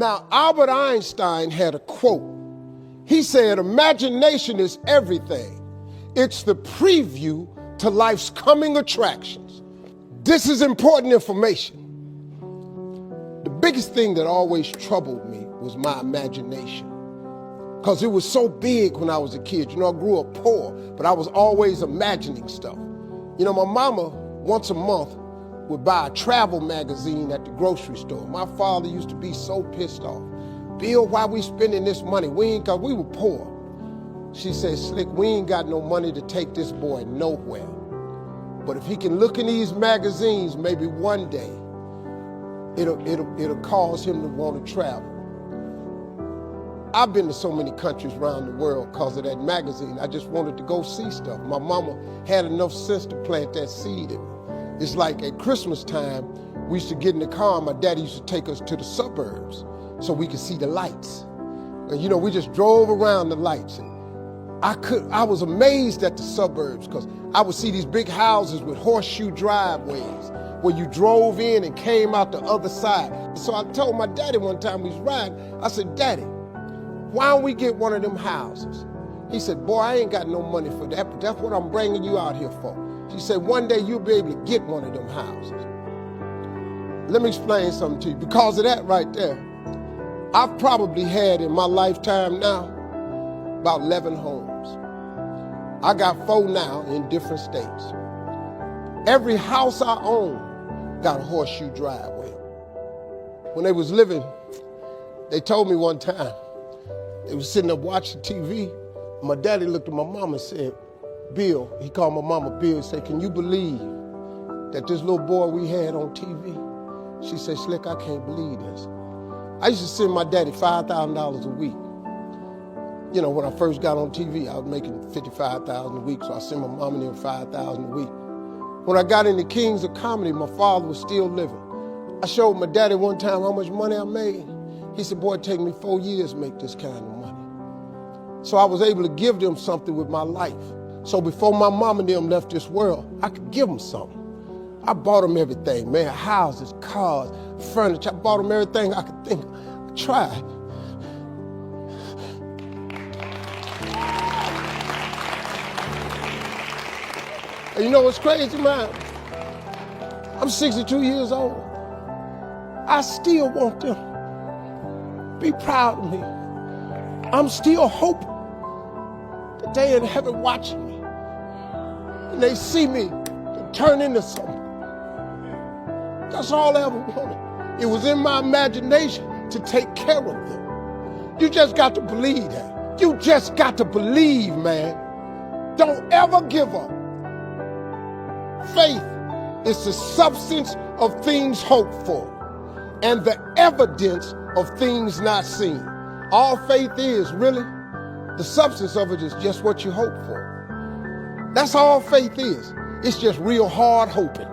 Now, Albert Einstein had a quote. He said, imagination is everything. It's the preview to life's coming attractions. This is important information. The biggest thing that always troubled me was my imagination, because it was so big when I was a kid. You know, I grew up poor, but I was always imagining stuff. You know, my mama, once a month, would buy a travel magazine at the grocery store. My father used to be so pissed off. Bill, why we spending this money? We were poor. She said, Slick, we ain't got no money to take this boy nowhere. But if he can look in these magazines, maybe one day, it'll cause him to want to travel. I've been to so many countries around the world because of that magazine. I just wanted to go see stuff. My mama had enough sense to plant that seed in me. It's like at Christmas time, we used to get in the car, and my daddy used to take us to the suburbs so we could see the lights. And you know, we just drove around the lights. And I was amazed at the suburbs, because I would see these big houses with horseshoe driveways where you drove in and came out the other side. So I told my daddy one time we was riding, I said, Daddy, why don't we get one of them houses? He said, boy, I ain't got no money for that, but that's what I'm bringing you out here for. She said, one day you'll be able to get one of them houses. Let me explain something to you. Because of that right there, I've probably had in my lifetime now about 11 homes. I got 4 now in different states. Every house I own got a horseshoe driveway. When they was living, they told me one time, they was sitting up watching TV. My daddy looked at my mama and said, Bill, he called my mama Bill, and said, can you believe that this little boy we had on TV? She said, Slick, I can't believe this. I used to send my daddy $5,000 a week. You know, when I first got on TV, I was making $55,000 a week, so I sent my mom and them $5,000 a week. When I got into Kings of Comedy, my father was still living. I showed my daddy one time how much money I made. He said, boy, it take me 4 years to make this kind of money. So I was able to give them something with my life. So before my mom and them left this world, I could give them something. I bought them everything, man, houses, cars, furniture. I bought them everything I could think of. I tried. And you know what's crazy, man? I'm 62 years old. I still want them to be proud of me. I'm still hoping that they in heaven watching me and they see me turn into something. That's all I ever wanted. It was in my imagination to take care of them. You just got to believe that. You just got to believe, man. Don't ever give up. Faith is the substance of things hoped for and the evidence of things not seen. All faith is, really, the substance of it is just what you hope for. That's all faith is. It's just real hard hoping.